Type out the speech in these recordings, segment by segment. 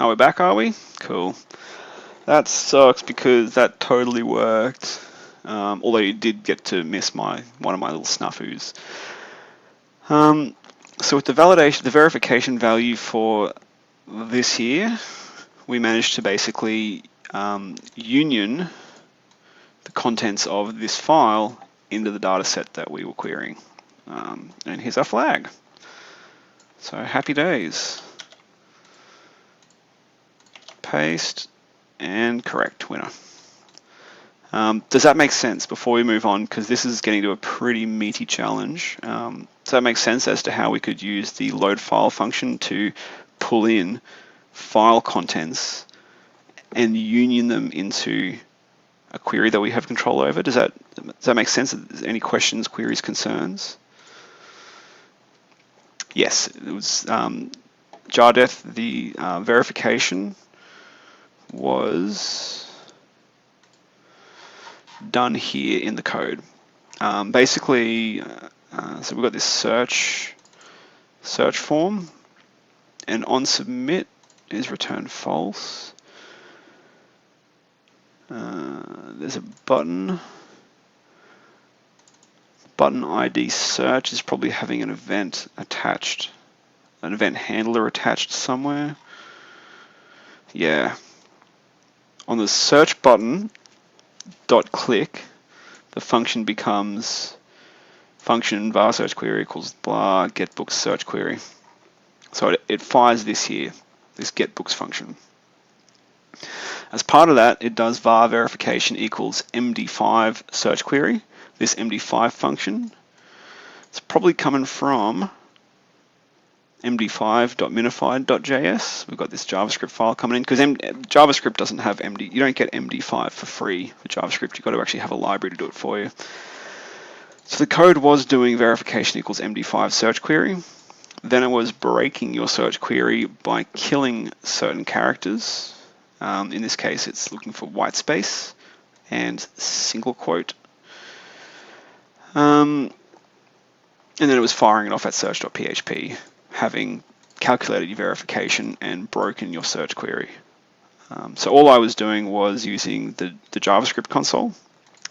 Oh, we're back, are we? Cool. That sucks because that totally worked. Although you did get to miss one of my little snafus. So with the verification value for this here, we managed to basically union the contents of this file into the data set that we were querying. And here's our flag. So happy days. Paste and correct winner. Does that make sense before we move on? Because this is getting to a pretty meaty challenge. Does that make sense as to how we could use the load file function to pull in file contents and union them into a query that we have control over? Does that make sense? Any questions, queries, concerns? Yes, it was Jardeth. The verification was done here in the code. Basically, so we've got this search form, and on submit is returned false. There's a button ID search is probably having an event attached, an event handler attached somewhere. Yeah. On the search button, .click, the function becomes function var search query equals blah get books search query. So it fires this here, this get books function. As part of that, it does var verification equals MD5 search query. This MD5 function, it's probably coming from md5.minified.js. We've got this JavaScript file coming in because JavaScript doesn't have MD. You don't get MD5 for free for JavaScript. You've got to actually have a library to do it for you. So the code was doing verification equals MD5 search query. Then it was breaking your search query by killing certain characters. In this case, it's looking for white space and single quote. And then it was firing it off at search.php, having calculated your verification and broken your search query. So all I was doing was using the JavaScript console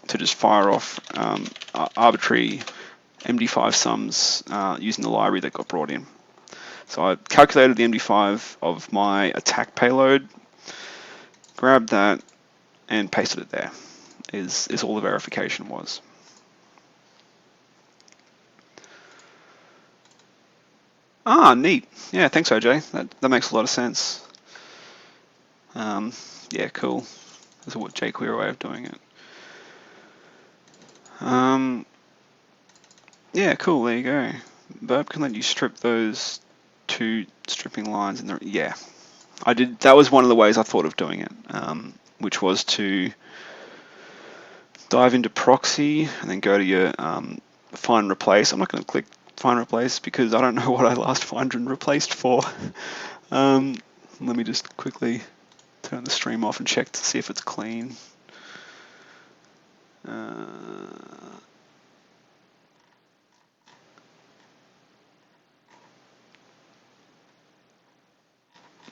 to just fire off arbitrary MD5 sums using the library that got brought in. So I calculated the MD5 of my attack payload, grabbed that, and pasted it there. Is all the verification was. Ah, neat. Yeah, thanks, OJ. That makes a lot of sense. Yeah, cool. That's a jQuery way of doing it. Yeah, cool. There you go. Burp can let you strip those two stripping lines in the. Yeah, I did. That was one of the ways I thought of doing it, which was to dive into proxy and then go to your find replace. I'm not going to click find replace because I don't know what I last find and replaced for. Let me just quickly turn the stream off and check to see if it's clean.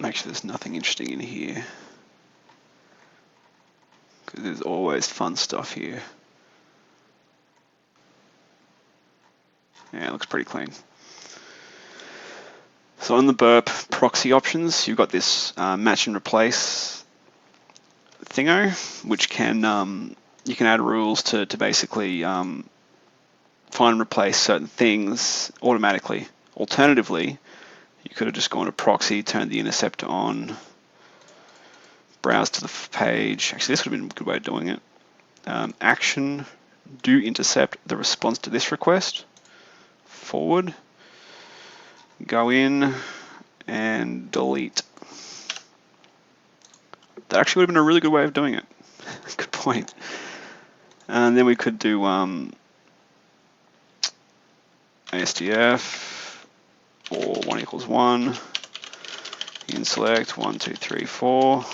Make sure there's nothing interesting in here, because there's always fun stuff here. Yeah, it looks pretty clean. So on the burp proxy options, you've got this match and replace thingo, which can you can add rules to basically find and replace certain things automatically. Alternatively, you could have just gone to proxy, turned the interceptor on, browse to the page. Actually, this would have been a good way of doing it. Action, do intercept the response to this request. Forward, go in and delete. That actually would have been a really good way of doing it. Good point. And then we could do ASDF or 1 equals 1, in select 1, 2, 3, 4.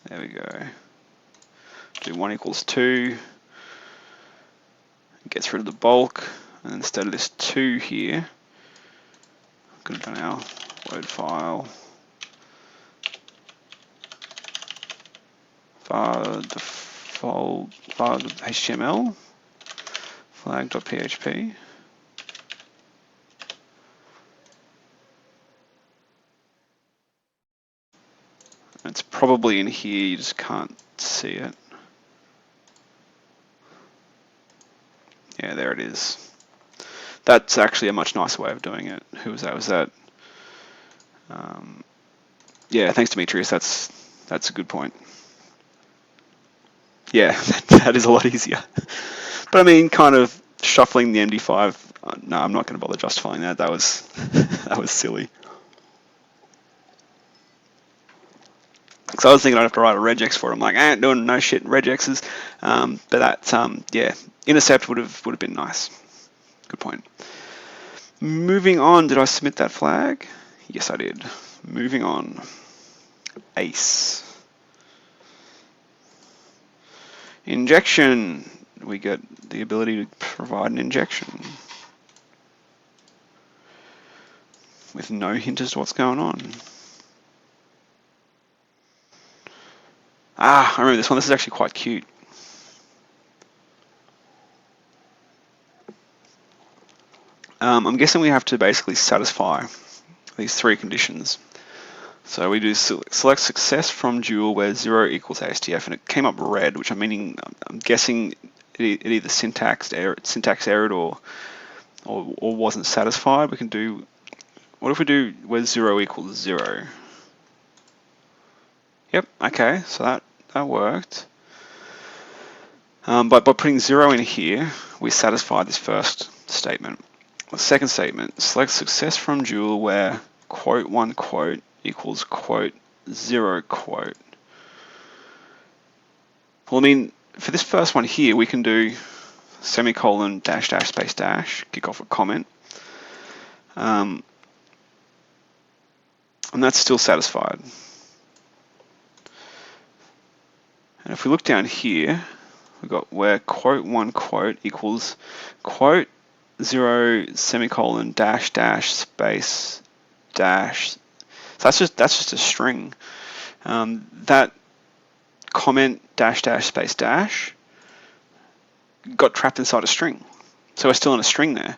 There we go. Do 1 equals 2. Gets rid of the bulk, and instead of this 2 here, could have done our load file. Default var HTML flag.php. It's probably in here, you just can't see it. Yeah, there it is. That's actually a much nicer way of doing it. Who was that? Was that? Yeah, thanks Demetrius. That's a good point. Yeah, that is a lot easier. But I mean, kind of shuffling the MD5. No, I'm not going to bother justifying that. That was that was silly. So I was thinking I'd have to write a regex for it. I'm like, I ain't doing no shit regexes. But that, yeah, intercept would have been nice. Good point. Moving on, did I submit that flag? Yes, I did. Moving on. Ace. Injection. We get the ability to provide an injection with no hint as to what's going on. Ah, I remember this one. This is actually quite cute. I'm guessing we have to basically satisfy these three conditions. So we do select success from dual where 0 equals ASTF, and it came up red, which I'm guessing it either syntax errored or wasn't satisfied. We can do, what if we do where 0 equals 0? Yep, okay, so that worked. By putting 0 in here, we satisfy this first statement. The second statement, select success from dual where quote 1 quote equals quote 0 quote. Well, I mean, for this first one here, we can do semicolon dash dash space dash, kick off a comment. And that's still satisfied. And if we look down here, we've got where quote 1 quote equals quote 0 semicolon dash dash space dash. So that's just a string. That comment dash dash space dash got trapped inside a string. So we're still in a string there.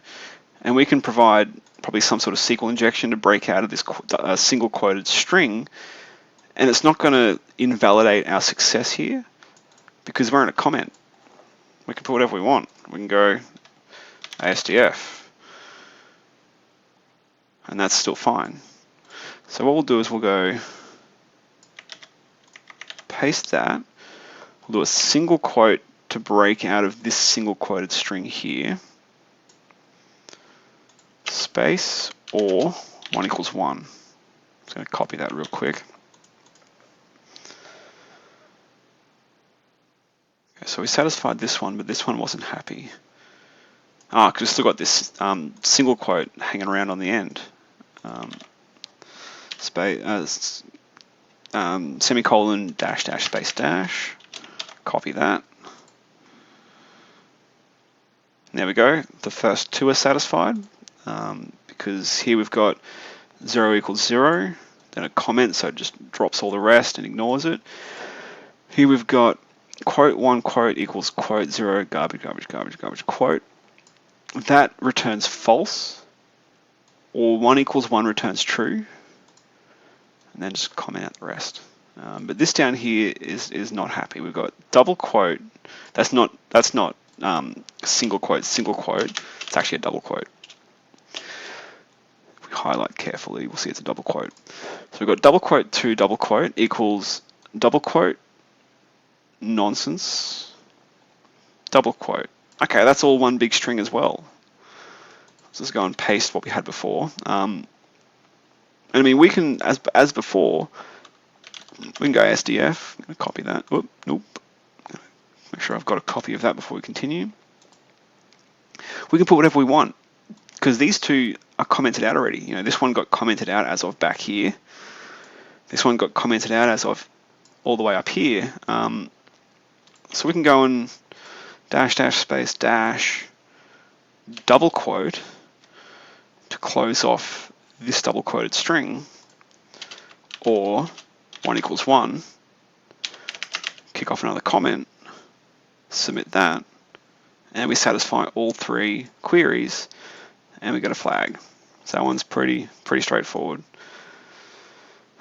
And we can provide probably some sort of SQL injection to break out of this single quoted string. And it's not going to invalidate our success here because we're in a comment. We can put whatever we want. We can go ASDF. And that's still fine. So what we'll do is we'll go paste that. We'll do a single quote to break out of this single quoted string here. Space or 1 equals 1. I'm just going to copy that real quick. Okay, so we satisfied this one, but this one wasn't happy. Because we've still got this single quote hanging around on the end. Semicolon dash dash space dash. Copy that. There we go. The first two are satisfied because here we've got 0 equals 0, then a comment, so it just drops all the rest and ignores it. Here we've got quote 1 quote equals quote 0 garbage garbage garbage garbage quote. That returns false, or 1 equals 1 returns true, and then just comment out the rest. But this down here is not happy. We've got double quote. That's not single quote. It's actually a double quote. If we highlight carefully, we'll see it's a double quote. So we've got double quote 2 double quote equals double quote nonsense double quote. Okay, that's all one big string as well. Let's just go and paste what we had before. And I mean, we can, as before, we can go SDF. I'm going to copy that. Oop, nope. Make sure I've got a copy of that before we continue. We can put whatever we want because these two are commented out already. You know, this one got commented out as of back here. This one got commented out as of all the way up here. So we can go and dash dash space dash double quote to close off this double quoted string, or 1 equals 1, kick off another comment, submit that, and we satisfy all 3 queries, and we get a flag. So that one's pretty straightforward.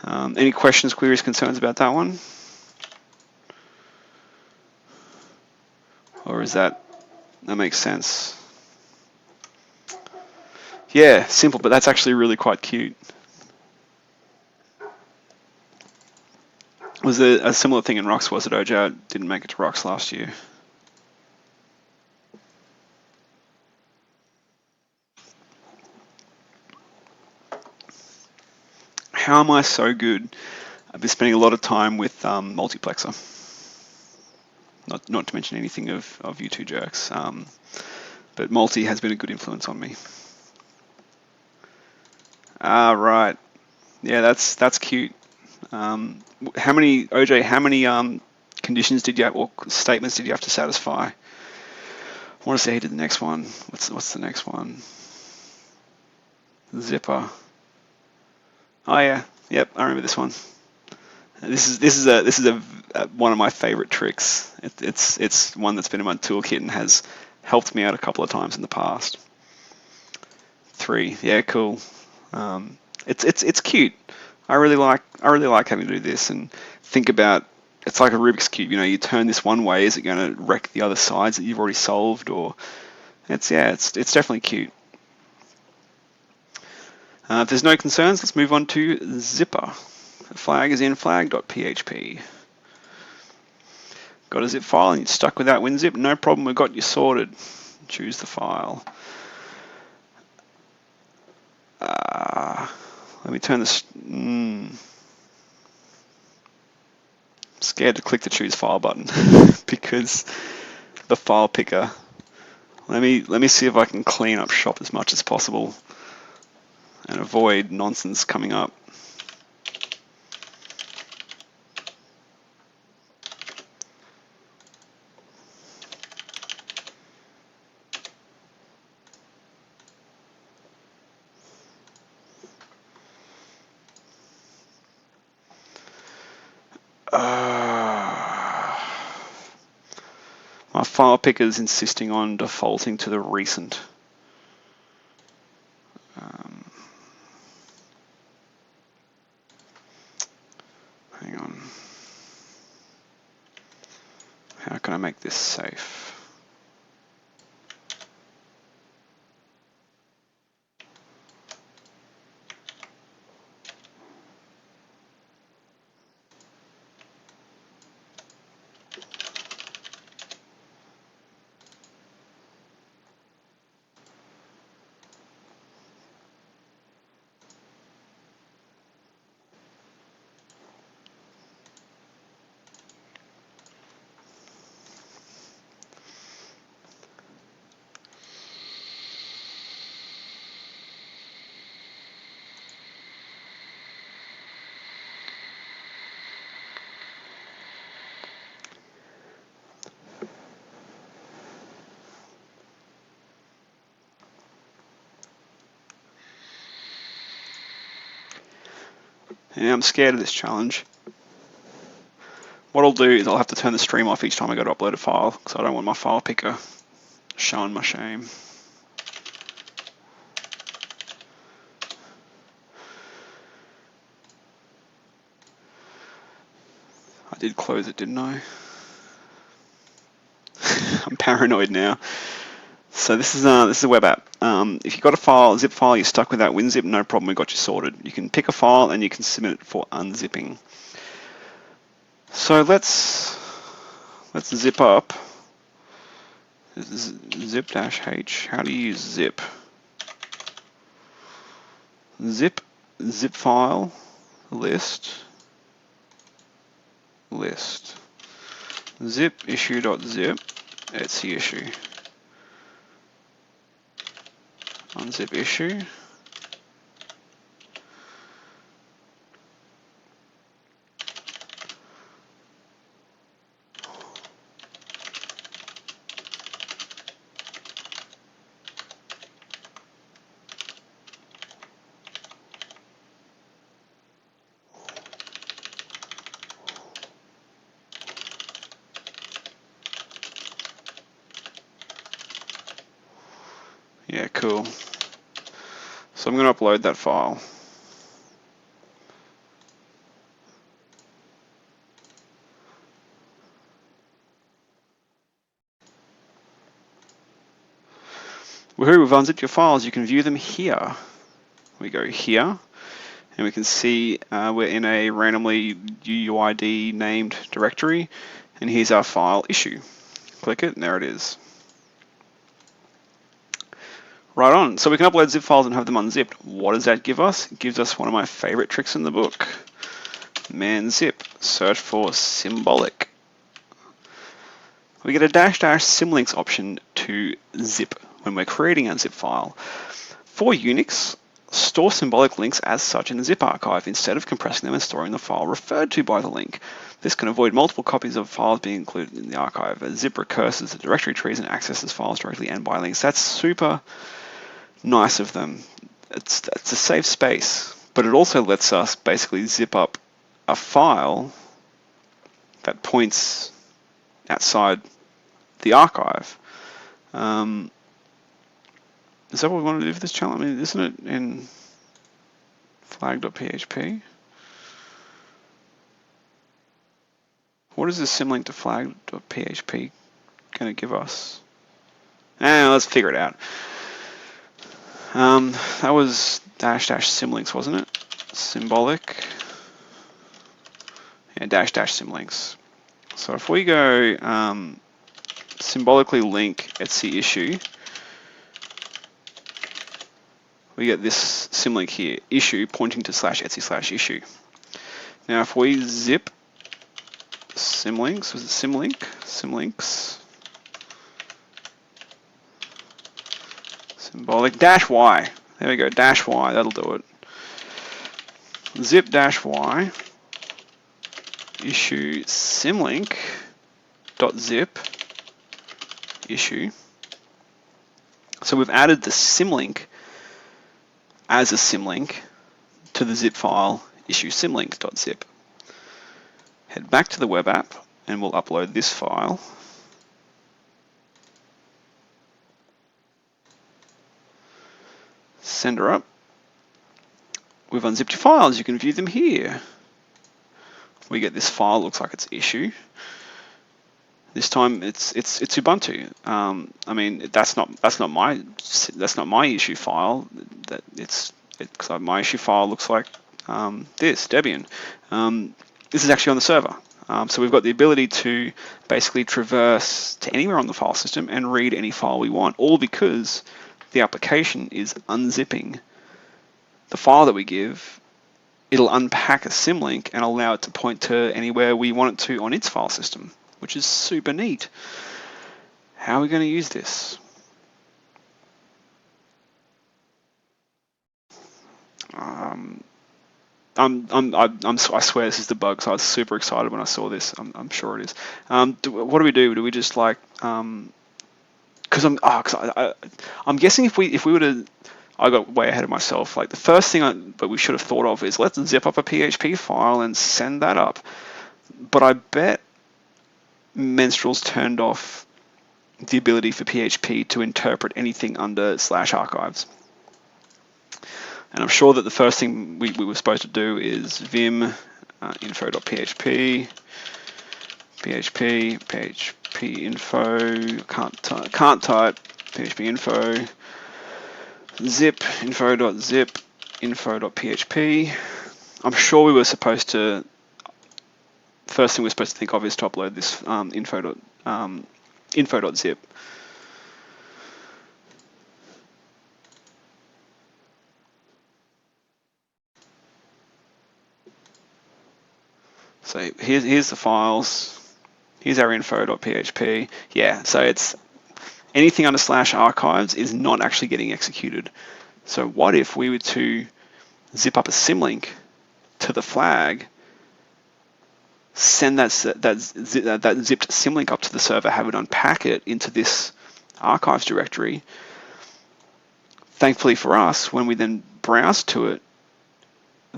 Any questions, queries, concerns about that one? Or is that makes sense? Yeah, simple, but that's actually really quite cute. Was there a similar thing in Rocks? Was it, OJ? Didn't make it to Rocks last year. How am I so good? I've been spending a lot of time with multiplexer. Not to mention anything of you two jerks, but multi has been a good influence on me. Ah, right. Yeah, that's cute. How many, OJ? How many conditions did you have, or statements did you have to satisfy? I want to say he did the next one. What's the next one? Zipper. Oh yeah, yep, I remember this one. This is one of my favorite tricks. It's one that's been in my toolkit and has helped me out a couple of times in the past. 3, yeah, cool. It's cute. I really like having to do this and think about. It's like a Rubik's cube. You know, you turn this one way, is it going to wreck the other sides that you've already solved? Or it's definitely cute. If there's no concerns, let's move on to zipper. The flag is in flag.php. Got a zip file and you're stuck with that WinZip? No problem, we've got you sorted. Choose the file. Let me turn this. Scared to click the choose file button because the file picker. Let me see if I can clean up shop as much as possible and avoid nonsense coming up. My file picker is insisting on defaulting to the recent. Hang on. How can I make this safe? Yeah, I'm scared of this challenge. What I'll do is I'll have to turn the stream off each time I go to upload a file because I don't want my file picker showing my shame. I did close it, didn't I? I'm paranoid now. So this is a web app. If you've got a zip file, you're stuck with that WinZip, no problem, we got you sorted. You can pick a file and you can submit it for unzipping. So let's zip up. Zip-h. How do you use zip? Zip file, list. Zip issue.zip. It's the issue. Unzip issue. Yeah, cool. So I'm going to upload that file. Woohoo, we've unzipped your files. You can view them here. We go here, and we can see we're in a randomly UUID named directory, and here's our file issue. Click it, and there it is. Right on. So we can upload zip files and have them unzipped. What does that give us? It gives us one of my favorite tricks in the book. Man zip. Search for Symbolic. We get a -- symlinks option to zip when we're creating a zip file. For Unix, store symbolic links as such in the zip archive instead of compressing them and storing the file referred to by the link. This can avoid multiple copies of files being included in the archive. A zip recurses the directory trees and accesses files directly and by links. That's super nice of them. It's a safe space, but it also lets us basically zip up a file that points outside the archive. Is that what we want to do for this challenge? I mean, isn't it in flag.php? What is this symlink to flag.php going to give us? Let's figure it out. That was -- symlinks, wasn't it? Symbolic. Yeah, -- symlinks. So if we go symbolically link etc issue, we get this symlink here, issue pointing to /etc/issue. Now if we zip symlinks, was it symlink? Symlinks. Symbolic -y. There we go, -y, that'll do it. Zip -y issue symlink dot zip issue. So we've added the symlink as a symlink to the zip file issue symlink.zip. Head back to the web app and we'll upload this file. Send her up. We've unzipped your files. You can view them here. We get this file. Looks like it's issue. This time it's Ubuntu. I mean that's not my issue file. Because my issue file looks like this Debian. This is actually on the server. So we've got the ability to basically traverse to anywhere on the file system and read any file we want, all because the application is unzipping the file that we give. It'll unpack a symlink and allow it to point to anywhere we want it to on its file system, which is super neat. How are we going to use this? I swear this is the bug, so I was super excited when I saw this. I'm sure it is. What do we do? Do we just like, because I'm guessing if we were to, I got way ahead of myself. Like the first thing but we should have thought of is let's zip up a PHP file and send that up. But I bet Menstrual's turned off the ability for PHP to interpret anything under /archives. And I'm sure that the first thing we were supposed to do is vim info.php, php info, can't type php info, zip info.zip info.php. I'm sure we were supposed to, first thing we're supposed to think of is to upload this info.zip. So here's the files. Here's our info.php. Yeah, so it's anything under /archives is not actually getting executed. So what if we were to zip up a symlink to the flag, send that zipped symlink up to the server, have it unpack it into this archives directory. Thankfully for us, when we then browse to it,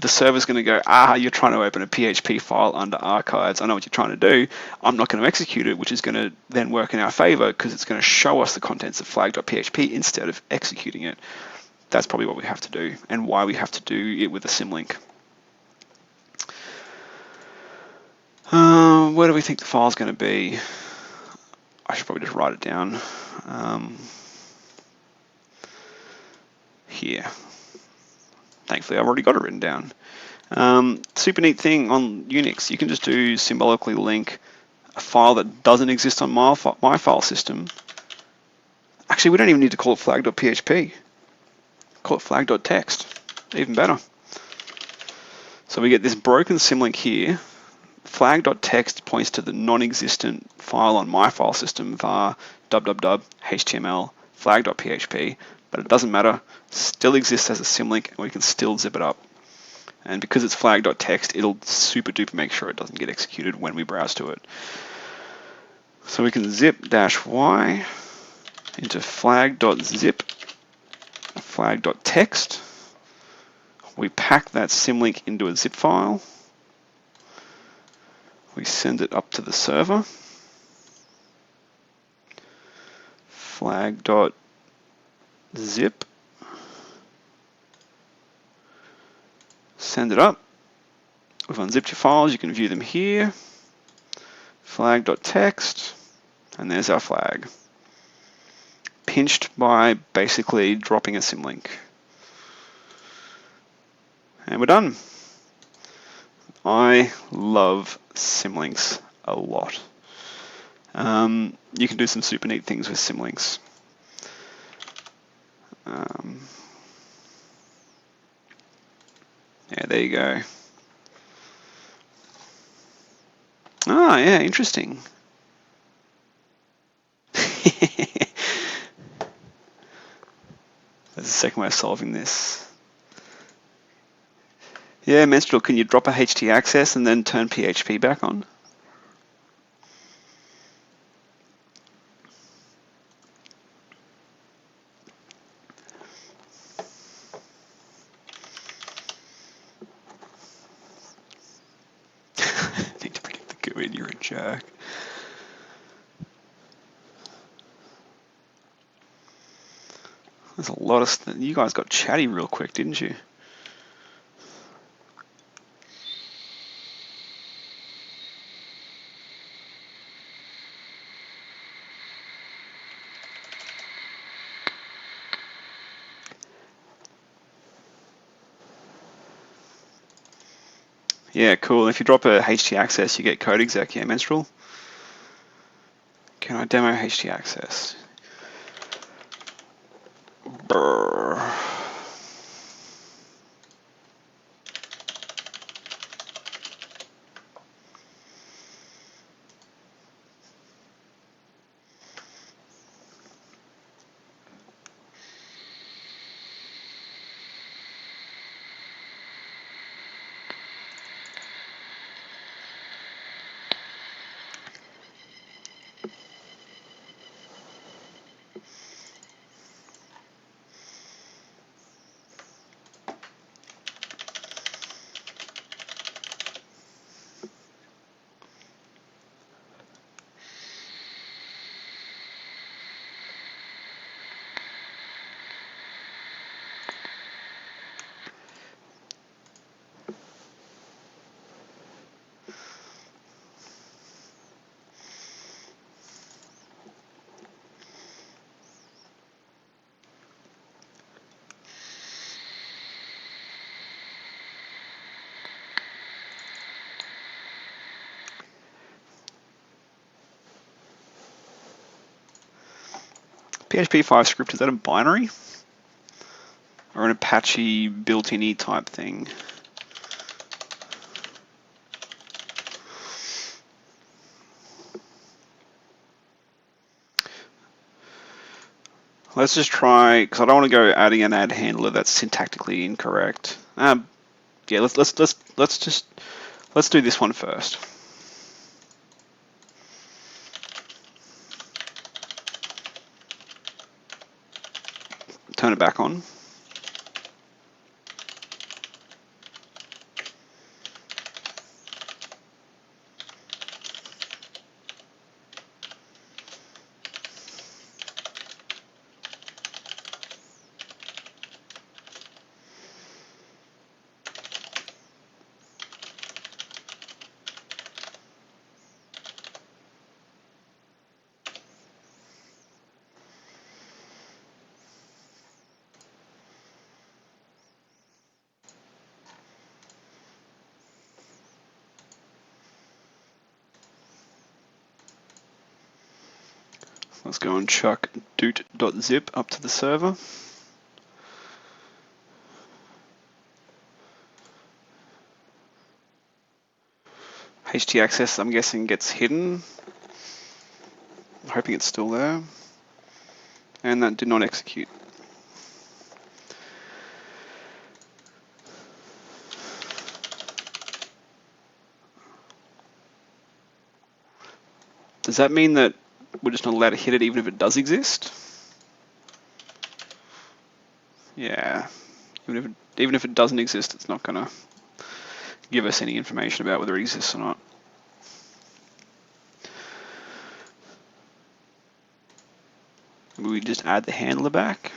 the server's going to go, ah, you're trying to open a PHP file under archives. I know what you're trying to do. I'm not going to execute it, which is going to then work in our favor because it's going to show us the contents of flag.php instead of executing it. That's probably what we have to do and why we have to do it with a symlink. Where do we think the file's going to be? I should probably just write it down. Here. Thankfully, I've already got it written down. Super neat thing on Unix, you can just do symbolically link a file that doesn't exist on my file system. Actually, we don't even need to call it flag.php. Call it flag.text. Even better. So we get this broken symlink here. Flag.text points to the non-existent file on my file system var www html flag.php, but it doesn't matter. It still exists as a symlink, and we can still zip it up. And because it's flag.text, it'll super duper make sure it doesn't get executed when we browse to it. So we can zip -y into flag.zip, flag.text. We pack that symlink into a zip file. We send it up to the server. Flag.zip. Send it up. We've unzipped your files. You can view them here. Flag.text. And there's our flag. Pinched by basically dropping a symlink. And we're done. I love symlinks a lot. You can do some super neat things with symlinks. Yeah, there you go. Ah, yeah, interesting. There's a second way of solving this. Yeah, Menstrual, can you drop a htaccess and then turn PHP back on? Need to predict the GUID, you're a jerk. There's a lot of stuff. You guys got chatty real quick, didn't you? Yeah, cool. If you drop a htaccess, you get code exec. Yeah, Menstrual. Can I demo htaccess? Brr. PHP 5 script, is that a binary? Or an Apache built-in type thing? Let's just try, because I don't want to go adding an add handler that's syntactically incorrect. Yeah, let's do this one first. Turn it back on. Let's go and chuck doot.zip up to the server. htaccess, I'm guessing, gets hidden. I'm hoping it's still there. And that did not execute. Does that mean that we're just not allowed to hit it even if it does exist? Yeah, even if it doesn't exist, it's not going to give us any information about whether it exists or not. Maybe we just add the handler back.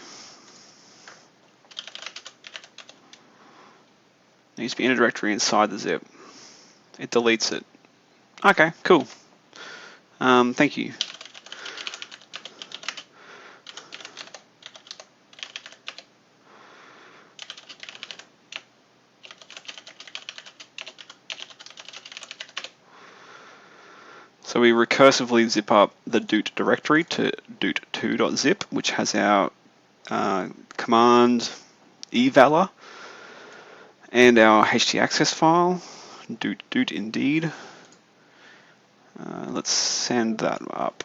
It needs to be in a directory inside the zip. It deletes it. Okay, cool. Thank you. So we recursively zip up the doot directory to doot2.zip, which has our command evaler and our htaccess file, doot indeed. Let's send that up.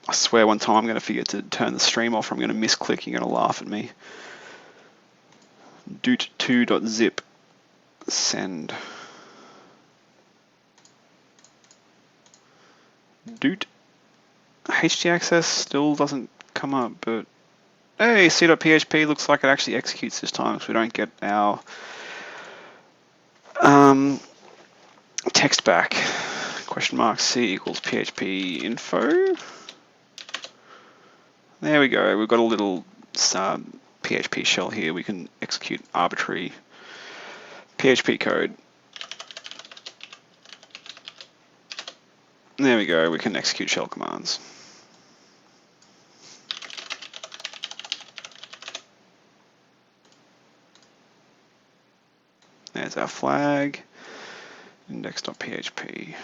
I swear one time I'm going to forget to turn the stream off, or I'm going to misclick, you're going to laugh at me. doot2.zip, send. Doot. htaccess still doesn't come up, but hey, c.php looks like it actually executes this time, so we don't get our text back. Question mark c equals php info. There we go. We've got a little PHP shell here. We can execute arbitrary PHP code. There we go. We can execute shell commands. There's our flag, index.php.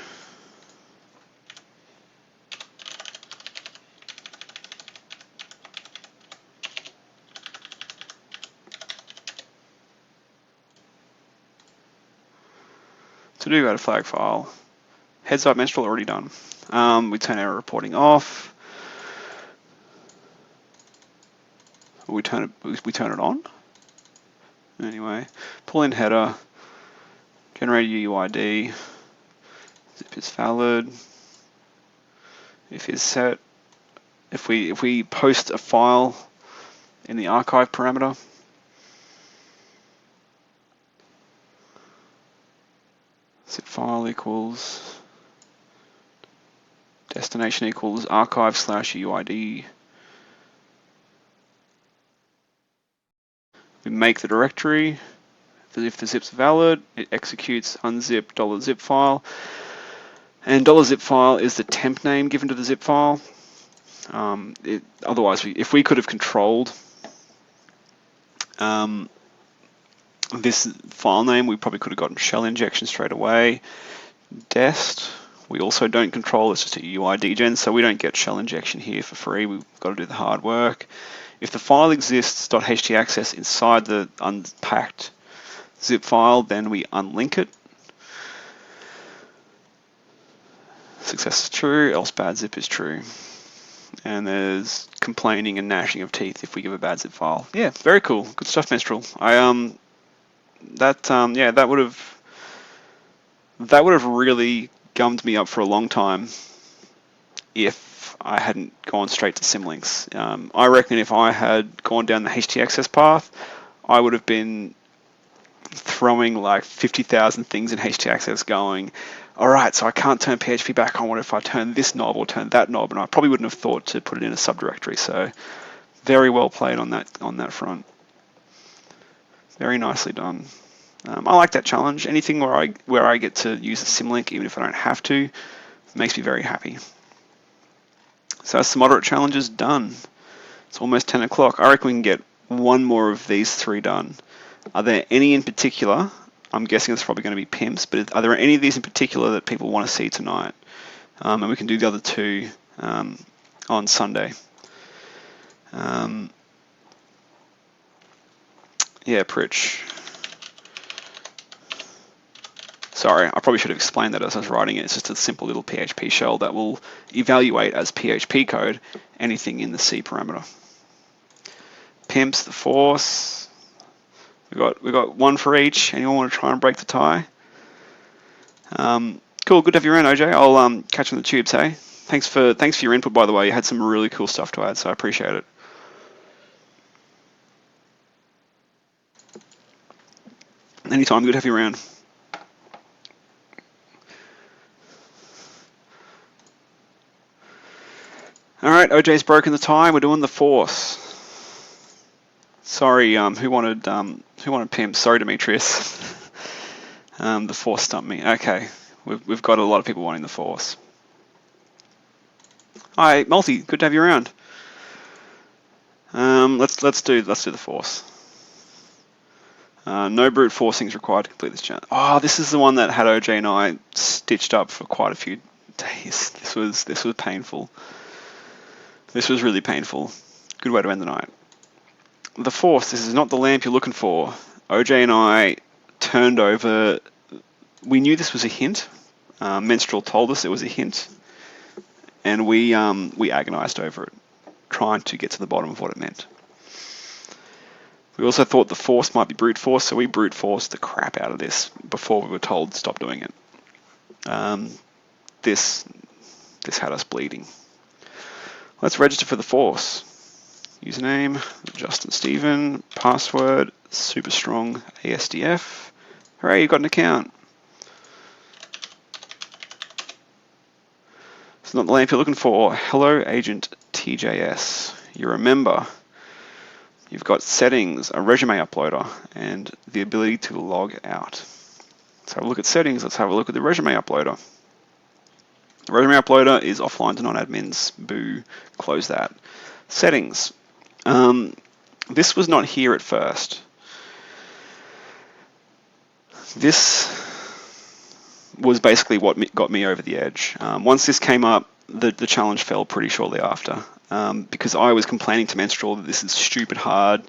To do add a flag file. Heads up, menstrual already done. We turn error reporting off. We turn it on. Anyway, pull in header, generate UUID, zip is valid, if is set. If we post a file in the archive parameter, zip file equals destination equals archive/UUID. We make the directory. If the zip's valid, it executes unzip $zip file. And $zip file is the temp name given to the zip file. Otherwise, if we could have controlled this file name, we probably could have gotten shell injection straight away. Dest, we also don't control, it's just a UUID gen, so we don't get shell injection here for free. We've got to do the hard work. If the file exists .htaccess inside the unpacked zip file, then we unlink it. Success is true, else bad zip is true. And there's complaining and gnashing of teeth if we give a bad zip file. Yeah, very cool. Good stuff, Minstrel. That would have really gummed me up for a long time if I hadn't gone straight to symlinks. I reckon if I had gone down the htaccess path, I would have been throwing like 50,000 things in htaccess going, all right, so I can't turn PHP back on. What if I turn this knob or turn that knob? And I probably wouldn't have thought to put it in a subdirectory. So very well played on that front. Very nicely done. I like that challenge. Anything where I get to use a symlink, even if I don't have to, makes me very happy. So that's the moderate challenges done. It's almost 10 o'clock. I reckon we can get one more of these 3 done. Are there any in particular? I'm guessing it's probably going to be pimps, but are there any of these in particular that people want to see tonight? And we can do the other 2 on Sunday. Yeah, Pritch. Sorry, I probably should have explained that as I was writing it. It's just a simple little PHP shell that will evaluate as PHP code anything in the C parameter. Pimps, the force. We got one for each. Anyone want to try and break the tie? Cool, good to have you around, OJ. I'll catch you on the tubes, hey? Thanks for your input, by the way. You had some really cool stuff to add, so I appreciate it. Anytime, good to have you around. All right, OJ's broken the tie. We're doing the force. Sorry, who wanted pimps? Sorry, Demetrius. The force stumped me. Okay, we've got a lot of people wanting the force. Hi, Multi. Good to have you around. Let's do the force. No brute forcing is required to complete this challenge. Oh, this is the one that had OJ and I stitched up for quite a few days. This was painful. This was really painful. Good way to end the night. The force. This is not the lamp you're looking for. OJ and I turned over. We knew this was a hint. Menstrual told us it was a hint, and we agonized over it, trying to get to the bottom of what it meant. We also thought the force might be brute force, so we brute forced the crap out of this before we were told to stop doing it. This had us bleeding. Let's register for the force. Username, Justin Stephen, password, super strong ASDF. Hooray, you've got an account. It's not the lamp you're looking for. Hello, Agent TJS. You're a member. You've got settings, a resume uploader, and the ability to log out. Let's have a look at settings. Let's have a look at the resume uploader. The resume uploader is offline to non-admins. Boo, close that. Settings. This was not here at first. This was basically what got me over the edge. Once this came up, the challenge fell pretty shortly after, because I was complaining to Menstrual that this is stupid hard,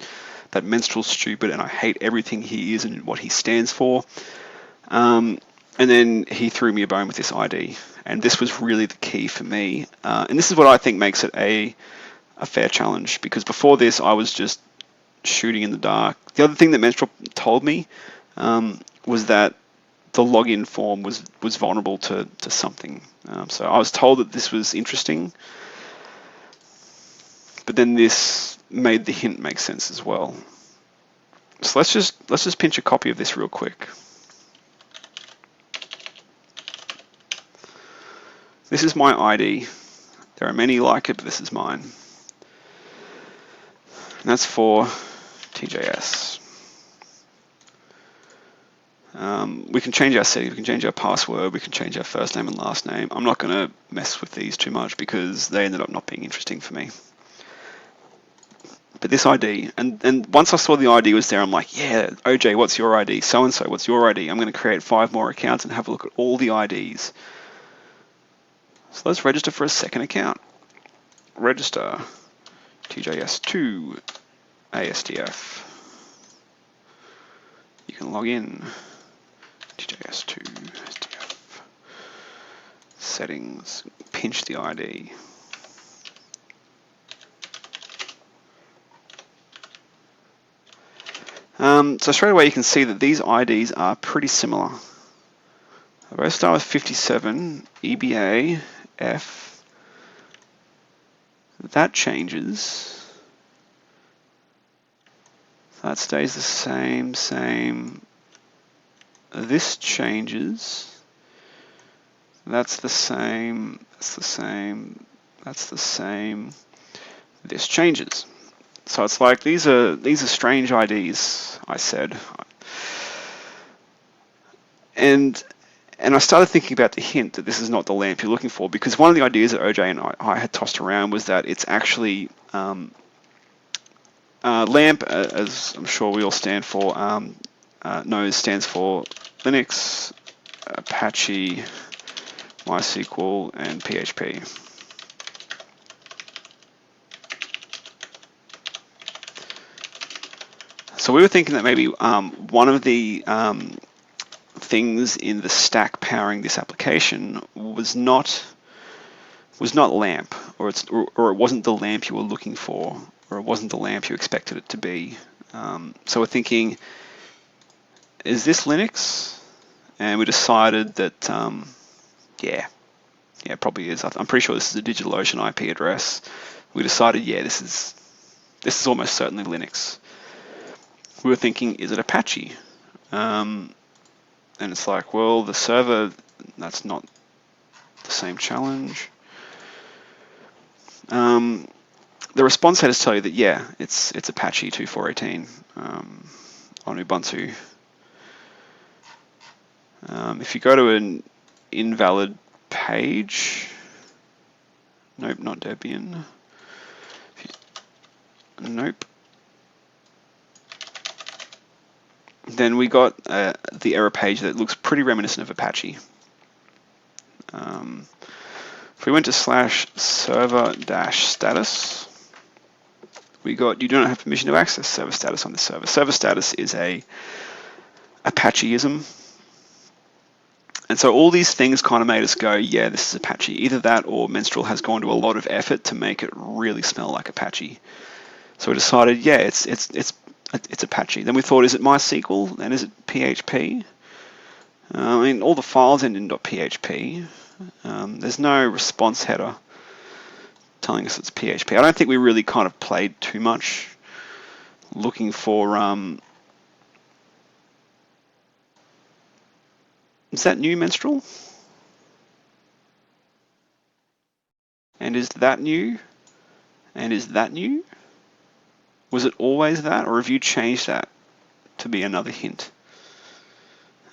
that Menstrual's stupid, and I hate everything he is and what he stands for. And then he threw me a bone with this ID, and this was really the key for me. And this is what I think makes it a fair challenge, because before this I was just shooting in the dark. The other thing that Menstrual told me was that the login form was vulnerable to something. So I was told that this was interesting, but then this made the hint make sense as well. So let's just pinch a copy of this real quick. This is my ID. There are many like it, but this is mine. And that's for TJS. We can change our settings, we can change our password, we can change our first name and last name. I'm not going to mess with these too much because they ended up not being interesting for me. But this ID, and once I saw the ID was there, I'm like, yeah, OJ, what's your ID? So-and-so, what's your ID? I'm going to create 5 more accounts and have a look at all the IDs. So let's register for a second account. Register TJS2 ASDF. You can log in. TJS2 ASDF. Settings. Pinch the ID. So straight away you can see that these IDs are pretty similar. If I start with 57, EBA, F, that changes. That stays the same. This changes. That's the same. That's the same. That's the same. This changes. So it's like these are strange IDs, I said. And I started thinking about the hint that this is not the lamp you're looking for, because one of the ideas that OJ and I had tossed around was that it's actually LAMP, as I'm sure we all stand for, knows stands for Linux, Apache, MySQL, and PHP. So we were thinking that maybe one of the things in the stack powering this application was not LAMP, or it wasn't the LAMP you were looking for, or it wasn't the LAMP you expected it to be. So we're thinking, is this Linux? And we decided that yeah, it probably is. I'm pretty sure this is a DigitalOcean IP address. We decided, yeah, this is almost certainly Linux. We were thinking, is it Apache? And it's like, well, the server, that's not the same challenge. The response headers tell you that, yeah, it's Apache 2418 on Ubuntu. If you go to an invalid page, nope, not Debian. Nope. Then we got the error page that looks pretty reminiscent of Apache. If we went to /server-status, we got, you do not have permission to access server status on this server. Server status is a Apacheism. And so all these things kind of made us go, yeah, this is Apache. Either that or Menstrual has gone to a lot of effort to make it really smell like Apache. So we decided, yeah, it's Apache. Then we thought, is it MySQL and is it PHP? I mean, all the files end in .php. There's no response header telling us it's PHP. I don't think we really kind of played too much looking for, is that new, Menstrual? And is that new? And is that new? Was it always that, or have you changed that to be another hint?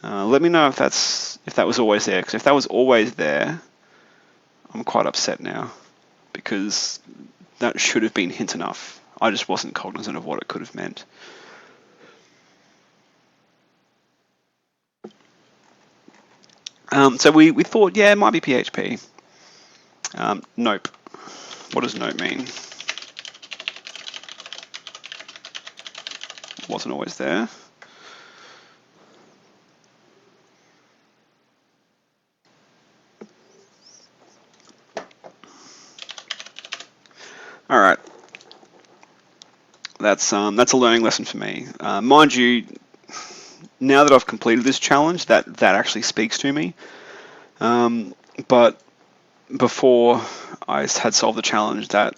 Let me know if that was always there, because if that was always there, I'm quite upset now, because that should have been hint enough. I just wasn't cognizant of what it could have meant. So we thought, yeah, it might be PHP. Nope. What does nope mean? Wasn't always there. All right. That's a learning lesson for me. Mind you, now that I've completed this challenge, that actually speaks to me. But before I had solved the challenge, that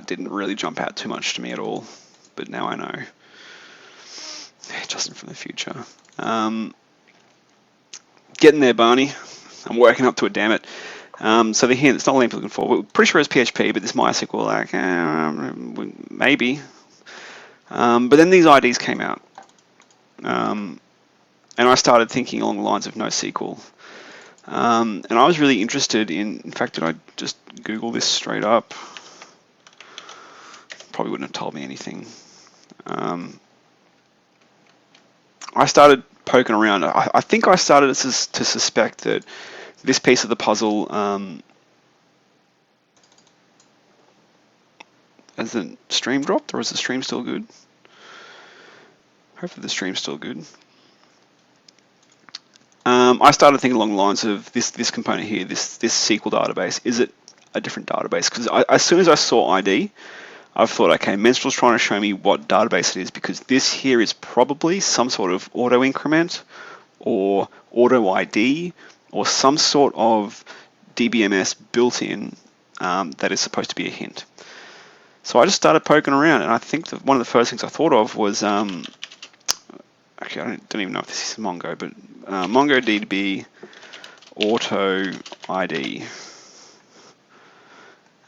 didn't really jump out too much to me at all. But now I know. Justin from the future. Getting there, Barney. I'm working up to it, damn it. So the hint, it's not LAMP looking for. We're pretty sure it's PHP, but this MySQL, like, maybe. But then these IDs came out. And I started thinking along the lines of NoSQL. And I was really interested in fact, did I just Google this straight up? Probably wouldn't have told me anything. I started poking around. I think I started to suspect that this piece of the puzzle, has the stream dropped, or is the stream still good? Hopefully the stream's still good. I started thinking along the lines of this component here, this SQL database. Is it a different database? Because as soon as I saw ID, I thought, okay, Menstrual's trying to show me what database it is, because this here is probably some sort of auto increment or auto ID or some sort of DBMS built in that is supposed to be a hint. So I just started poking around, and I think that one of the first things I thought of was, actually I don't even know if this is Mongo, but MongoDB auto ID,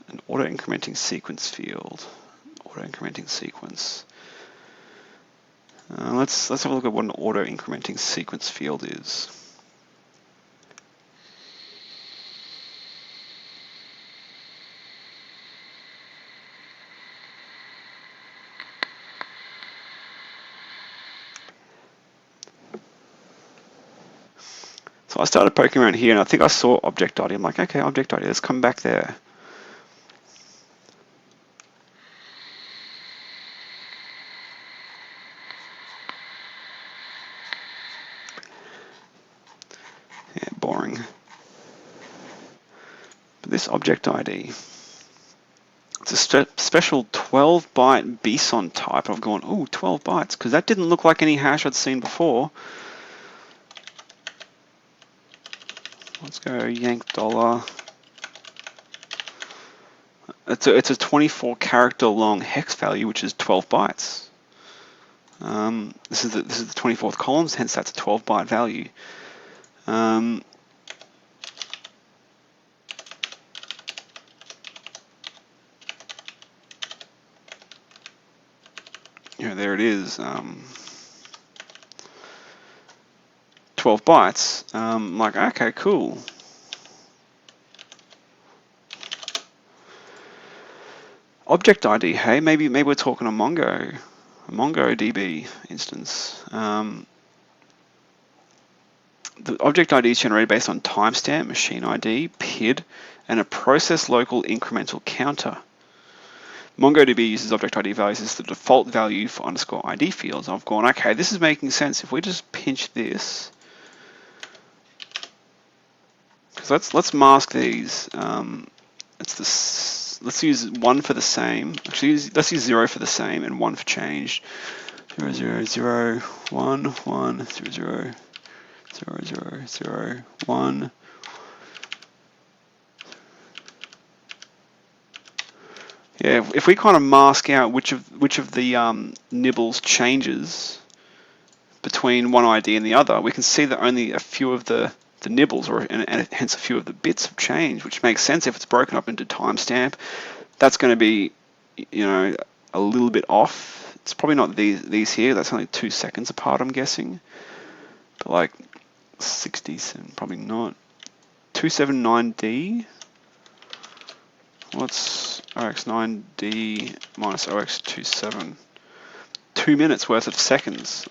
an auto incrementing sequence field, auto incrementing sequence. Let's have a look at what an auto incrementing sequence field is. So I started poking around here, and I think I saw object ID. I'm like, okay, object ID, let's come back there. this object ID. It's a special 12-byte BSON type. I've gone, ooh, 12 bytes, because that didn't look like any hash I'd seen before. Let's go yank dollar. It's a 24 character long hex value, which is 12 bytes. This is the 24th columns, hence that's a 12-byte value. There it is. 12 bytes. I'm like, okay, cool. Object ID, hey, maybe we're talking a MongoDB instance. The object ID is generated based on timestamp, machine ID, PID, and a process local incremental counter. MongoDB uses object ID values as the default value for underscore ID fields. I've gone, okay, this is making sense. If we just pinch this, because let's mask these. Let's use 1 for the same. Actually, let's use 0 for the same and 1 for change. 0, 0, 0, 1, 1, 0, 0, 0, 0, 0, 1. Yeah, if we kind of mask out which of the nibbles changes between one ID and the other, we can see that only a few of the nibbles, and hence a few of the bits have changed, which makes sense if it's broken up into timestamp. That's going to be, a little bit off. It's probably not these here. That's only 2 seconds apart, I'm guessing. But like 67, probably not. 279D. What's OX9D minus OX27? 2 minutes worth of seconds.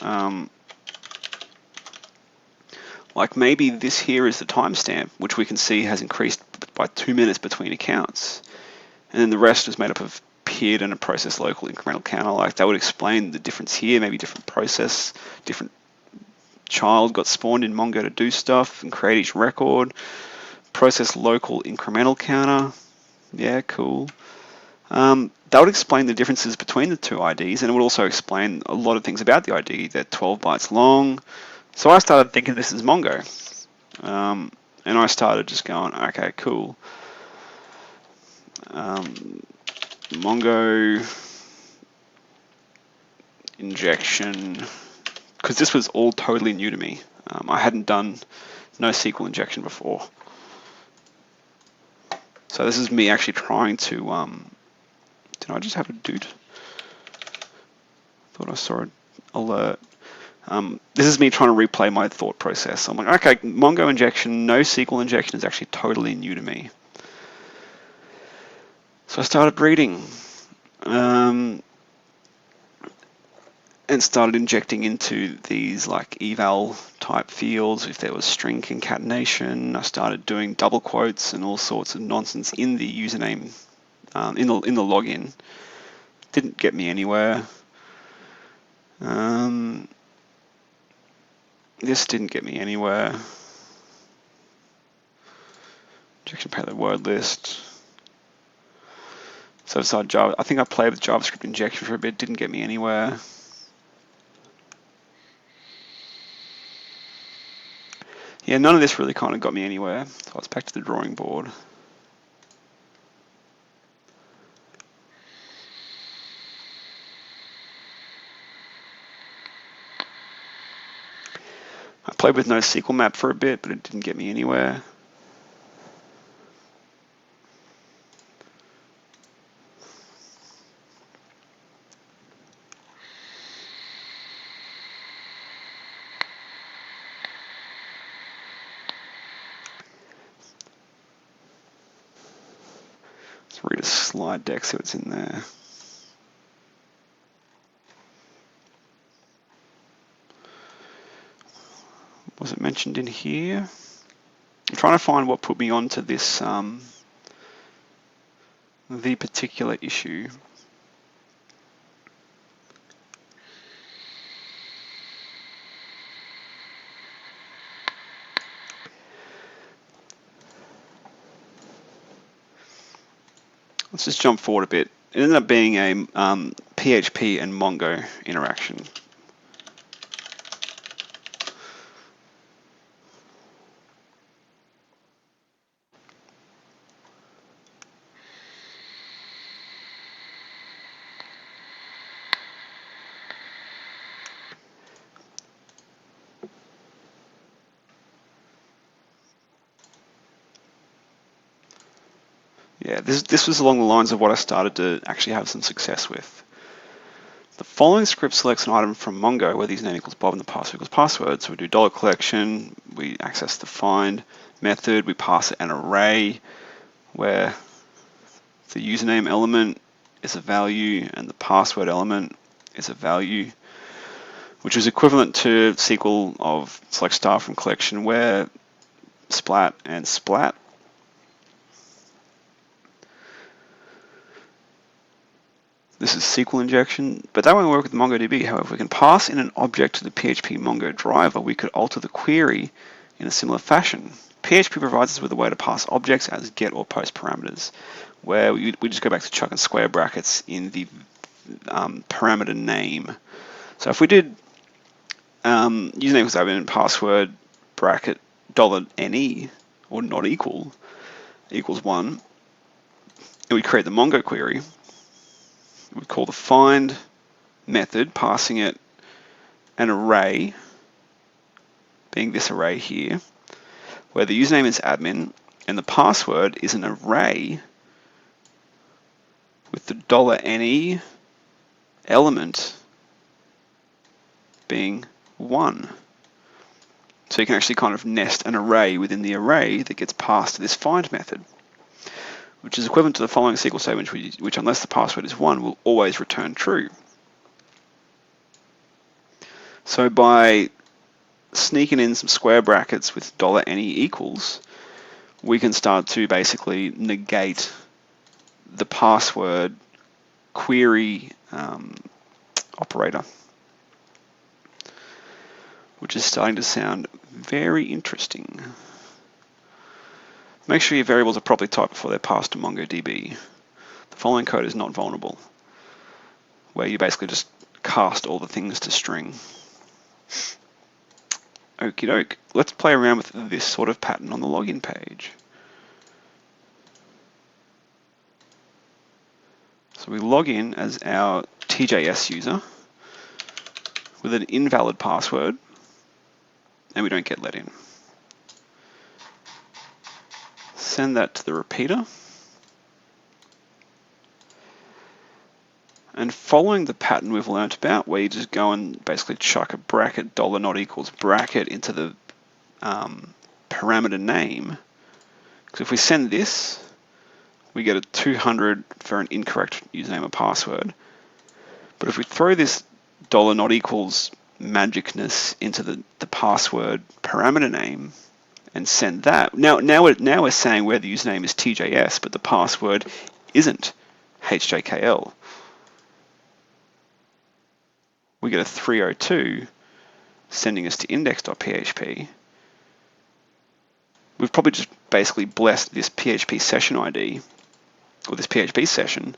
Like maybe this here is the timestamp, which we can see has increased by 2 minutes between accounts. And then the rest is made up of PID and a process local incremental counter. Like that would explain the difference here, maybe different process, different child got spawned in Mongo to do stuff and create each record. Process local incremental counter. Yeah, cool. That would explain the differences between the two IDs, and it would also explain a lot of things about the ID. They're 12 bytes long. So I started thinking this is Mongo. And I started just going, okay, cool. Mongo injection, because this was all totally new to me. I hadn't done NoSQL injection before. So this is me actually trying to, did I just have a doot? Thought I saw an alert. This is me trying to replay my thought process. I'm like, okay, Mongo injection, NoSQL injection is actually totally new to me. So I started reading and started injecting into these like eval type fields. If there was string concatenation, I started doing double quotes and all sorts of nonsense in the username, in the login. Didn't get me anywhere. This didn't get me anywhere. Injection payload word list. So I decided Java. I think I played with JavaScript injection for a bit. Didn't get me anywhere. Yeah, none of this really kind of got me anywhere. So I was back to the drawing board. I played with NoSQL map for a bit, but it didn't get me anywhere. Let's read a slide deck, see what's in there. Was it mentioned in here? I'm trying to find what put me onto this, the particular issue. Let's just jump forward a bit. It ended up being a PHP and Mongo interaction. Yeah, this was along the lines of what I started to actually have some success with. The following script selects an item from Mongo where the username equals Bob and the password equals password. So we do $collection, we access the find method, we pass it an array where the username element is a value and the password element is a value, which is equivalent to SQL of select star from collection where splat and splat. This is SQL injection, but that won't work with MongoDB. However, we can pass in an object to the PHP Mongo driver. We could alter the query in a similar fashion. PHP provides us with a way to pass objects as get or post parameters, where we just go back to chuck and square brackets in the parameter name. So if we did username equals admin and password bracket $NE or not equals 1, and we create the Mongo query, we call the find method, passing it an array, being this array here, where the username is admin and the password is an array with the $NE element being 1. So you can actually kind of nest an array within the array that gets passed to this find method, which is equivalent to the following SQL statement, which unless the password is 1, will always return true. So by sneaking in some square brackets with $NE equals, we can start to basically negate the password query operator, which is starting to sound very interesting. Make sure your variables are properly typed before they're passed to MongoDB. The following code is not vulnerable, where you basically just cast all the things to string. Okie doke. Let's play around with this sort of pattern on the login page. So we log in as our TJS user with an invalid password, and we don't get let in. Send that to the repeater. And following the pattern we've learnt about, where you just go and basically chuck a bracket $not equals bracket into the parameter name, because if we send this, we get a 200 for an incorrect username or password. But if we throw this $not equals magicness into the password parameter name and send that, now we're saying where the username is TJS, but the password isn't HJKL. We get a 302 sending us to index.php. We've probably just basically blessed this PHP session ID, or this PHP session,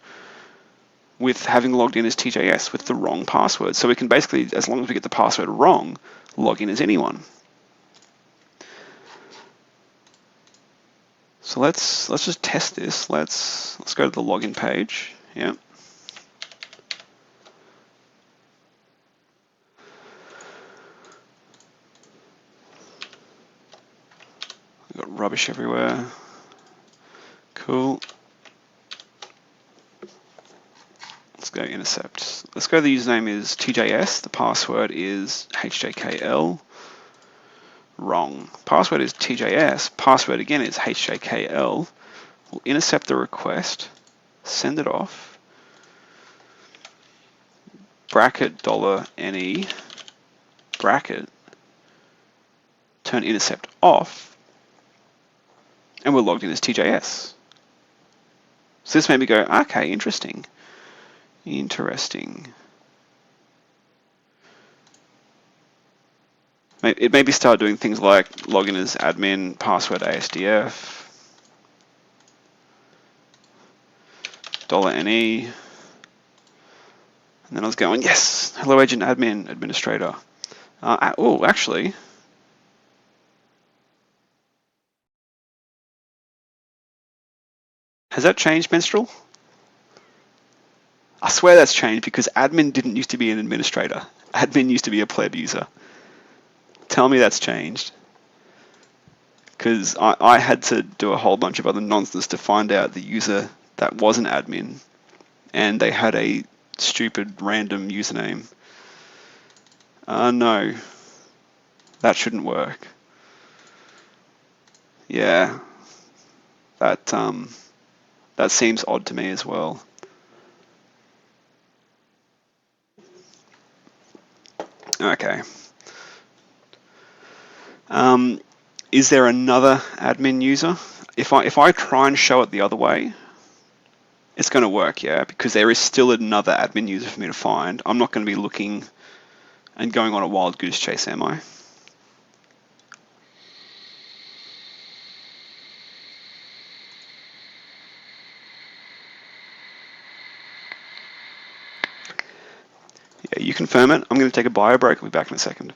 with having logged in as TJS with the wrong password. So we can basically, as long as we get the password wrong, log in as anyone. So let's just test this. Let's go to the login page. Yeah. We've got rubbish everywhere. Cool. Let's go intercept. Let's go, the username is TJS, the password is HJKL. Wrong. Password is TJS, password again is HJKL. We'll intercept the request, send it off, bracket $NE, bracket, turn intercept off, and we're logged in as TJS. So this made me go, okay, interesting. Interesting. It maybe start doing things like login as admin, password ASDF, $NE. And then I was going, yes, hello agent admin administrator. Oh, actually, has that changed, Minstrel? I swear that's changed because admin didn't used to be an administrator. Admin used to be a pleb user. Tell me that's changed. Because I had to do a whole bunch of other nonsense to find out the user that was an admin, and they had a stupid random username. No, that shouldn't work. Yeah, that seems odd to me as well. Okay. Is there another admin user? If I try and show it the other way, it's going to work, yeah, because there is still another admin user for me to find. I'm not going to be looking and going on a wild goose chase, am I? Yeah, you confirm it. I'm going to take a bio break. I'll be back in a second.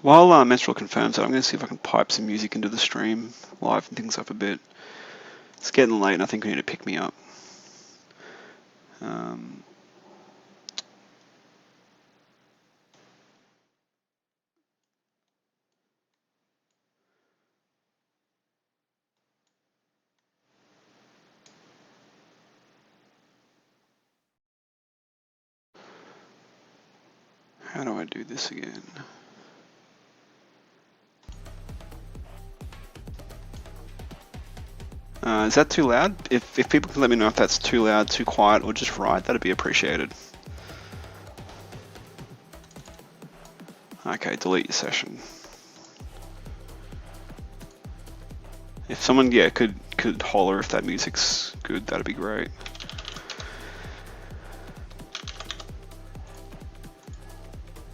While Minstrel confirms it, I'm going to see if I can pipe some music into the stream, liven things up a bit. It's getting late and I think we need to pick me up. How do I do this again? Is that too loud? If people can let me know if that's too loud, too quiet, or just right, that'd be appreciated. Okay, delete your session. If someone, yeah, could holler if that music's good, that'd be great.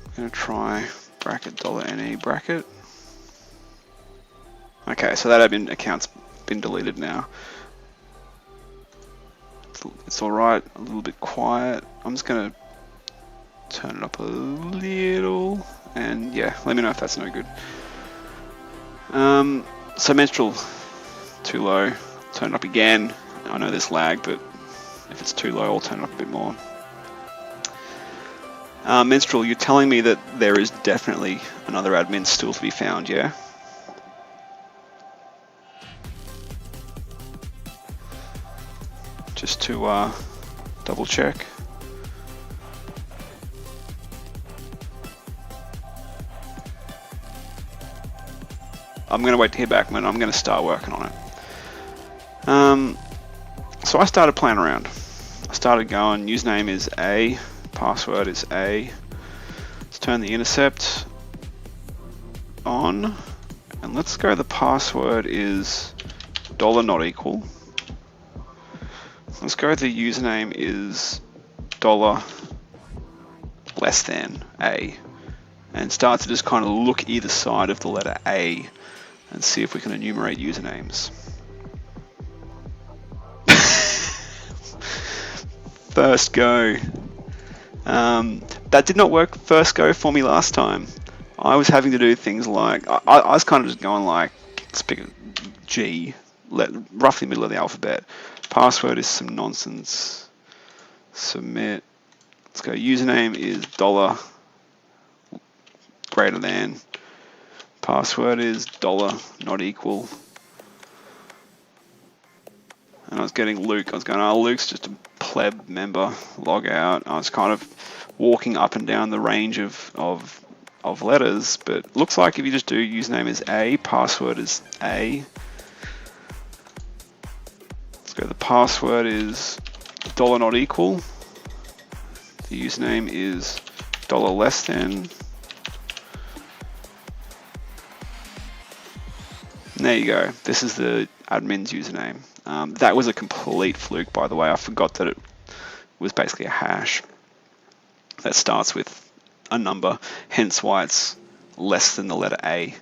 I'm gonna try bracket $NE bracket. Okay, so that admin account's been deleted now. It's all right, a little bit quiet. I'm just gonna turn it up a little, and yeah, let me know if that's no good. So Minstrel, too low. Turn it up again. I know there's lag, but if it's too low, I'll turn it up a bit more. Minstrel, you're telling me that there is definitely another admin still to be found, yeah? just to double check. I'm going to wait to hear back, but I'm going to start working on it. So I started playing around. I started going, username is A, password is A. Let's turn the intercept on, and let's go the password is $ not equal. Let's go the username is $ less than A, and start to just kind of look either side of the letter A and see if we can enumerate usernames. First go. That did not work first go for me last time. I was having to do things like, I was kind of just going like, let's pick a G, roughly middle of the alphabet. Password is some nonsense. Submit. Let's go, username is $ greater than. Password is $ not equal. And I was getting Luke. I was going, oh, Luke's just a pleb member. Log out. I was kind of walking up and down the range of letters, but looks like if you just do username is A, password is A. Let's go. The password is $ not equal. The username is $ less than. And there you go. This is the admin's username. That was a complete fluke, by the way. I forgot that it was basically a hash that starts with a number, hence why it's less than the letter A.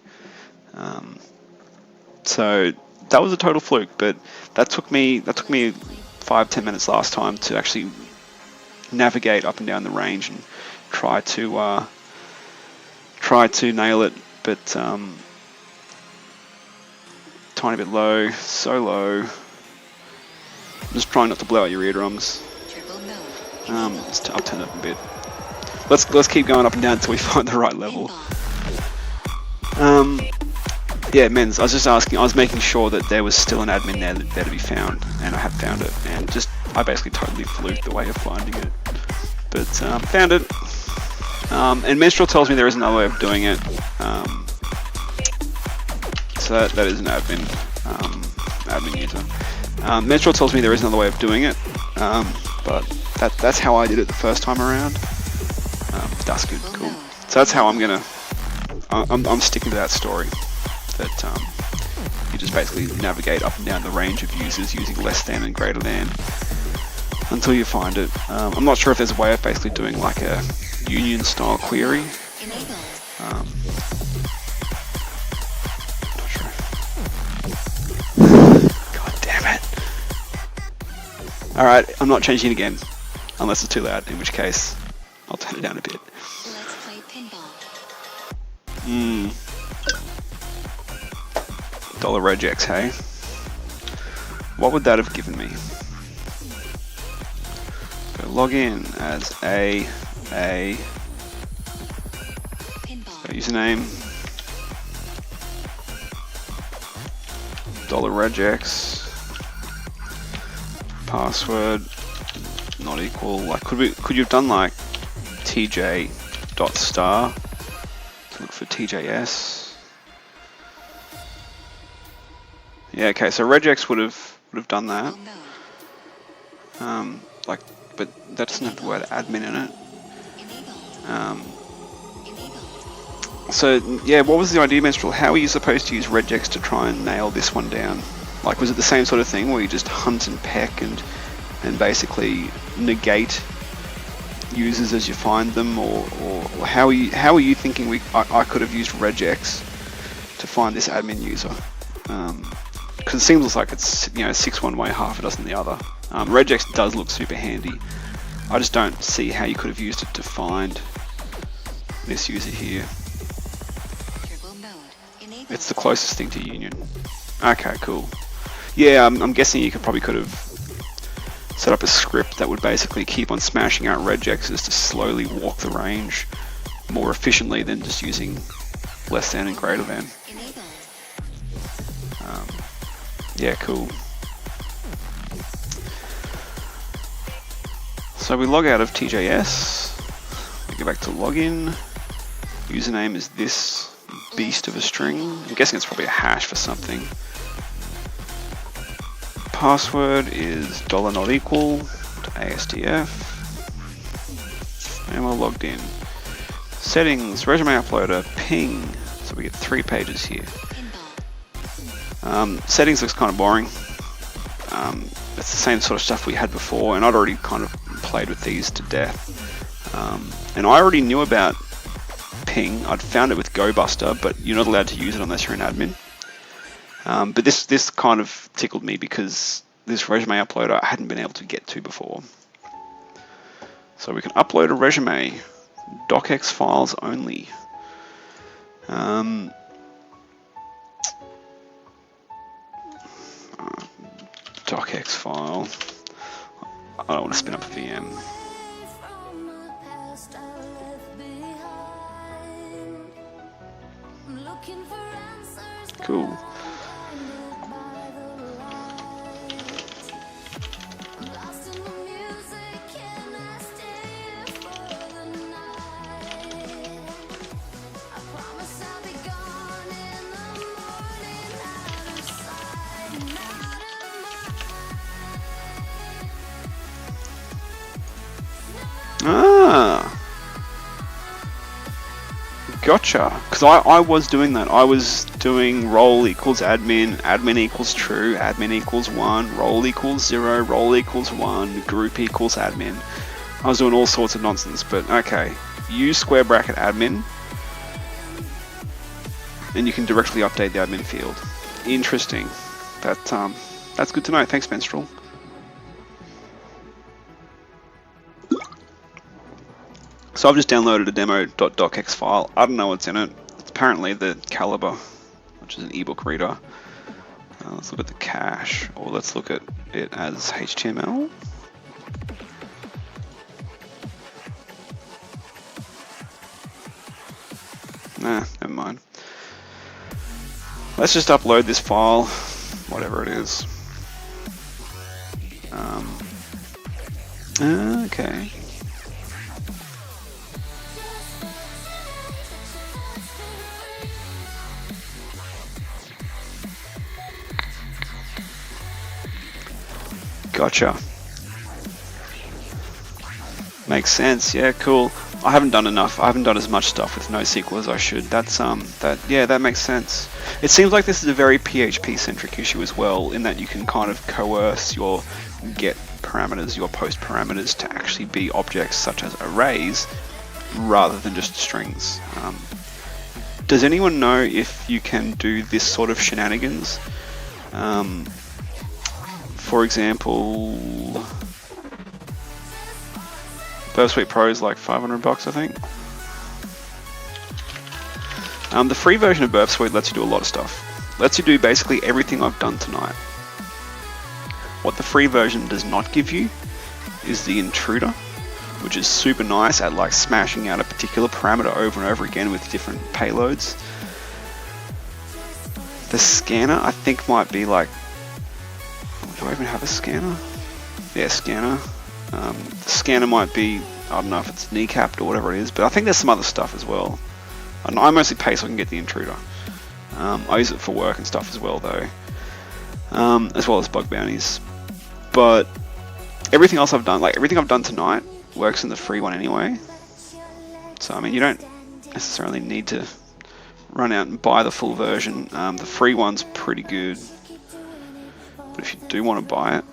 So that was a total fluke, but that took me 5-10 minutes last time to actually navigate up and down the range and try to nail it, but tiny bit low, so low. I'm just trying not to blow out your eardrums. I'll turn it up a bit. Let's keep going up and down until we find the right level. Yeah, Men's, I was just asking, I was making sure that there was still an admin there to be found, and I have found it, and I basically totally fluked the way of finding it. But found it. And Menstrual tells me there is another way of doing it. So that is an admin user. Menstrual tells me there is another way of doing it, but that's how I did it the first time around. That's good, cool. So that's how I'm sticking to that story. That you just basically navigate up and down the range of users using less than and greater than until you find it. I'm not sure if there's a way of basically doing like a union style query. Alright, I'm not changing it again, unless it's too loud, in which case, I'll turn it down a bit. Let's play pinball. Dollar regex, hey? What would that have given me? Go log in as A, Pinball. username, dollar regex, password not equal. Like, could you have done like tj.star to look for TJS? Yeah, okay, so regex would have done that. Like, but that doesn't have the word admin in it. So yeah, what was the idea, Menstrual? How are you supposed to use regex to try and nail this one down? Like, was it the same sort of thing where you just hunt and peck and basically negate users as you find them, or how are you thinking I could have used regex to find this admin user? Because it seems like it's 6 one way, half a dozen the other. Regex does look super handy. I just don't see how you could have used it to find this user here. It's the closest thing to union. Okay, cool. Yeah, I'm guessing you could have set up a script that would basically keep on smashing out regexes to slowly walk the range more efficiently than just using less than and greater than. Yeah, cool. So we log out of TJS, we go back to login, username is this beast of a string, I'm guessing it's probably a hash for something. Password is $not equal to ASDF, and we're logged in. Settings, resume uploader, ping, so we get 3 pages here. Settings looks kind of boring. It's the same sort of stuff we had before, and I'd already kind of played with these to death. And I already knew about ping. I'd found it with GoBuster, but you're not allowed to use it unless you're an admin. But this kind of tickled me because this resume uploader I hadn't been able to get to before. So we can upload a resume, docx files only. Docx file. I don't want to spin up a VM. Cool. Ah, gotcha. Because I was doing that. I was doing role equals admin, admin equals true, admin equals 1, role equals 0, role equals 1, group equals admin. I was doing all sorts of nonsense, but okay. Use square bracket admin, and you can directly update the admin field. Interesting. That's good to know. Thanks, Menstrual. So I've just downloaded a demo.docx file. I don't know what's in it. It's apparently the Caliber, which is an ebook reader. Let's look at the cache, or let's look at it as HTML. Nah, never mind. Let's just upload this file, whatever it is. Okay. Gotcha. Makes sense. Yeah, cool. I haven't done enough. I haven't done as much stuff with NoSQL as I should. That makes sense. It seems like this is a very PHP centric issue as well, in that you can kind of coerce your get parameters, your post parameters to actually be objects such as arrays rather than just strings. Does anyone know if you can do this sort of shenanigans? For example, Burp Suite Pro is like $500, I think. The free version of Burp Suite lets you do a lot of stuff. Lets you do basically everything I've done tonight. What the free version does not give you is the intruder, which is super nice at like smashing out a particular parameter over and over again with different payloads. The scanner I think might be like, do I even have a scanner? Yeah, scanner. The scanner might be, I don't know if it's kneecapped or whatever it is, but I think there's some other stuff as well. I mostly pay so I can get the intruder. I use it for work and stuff as well though, as well as bug bounties. But everything else I've done, like everything I've done tonight, works in the free one anyway. So I mean, you don't necessarily need to run out and buy the full version. The free one's pretty good. But if you do want to buy it,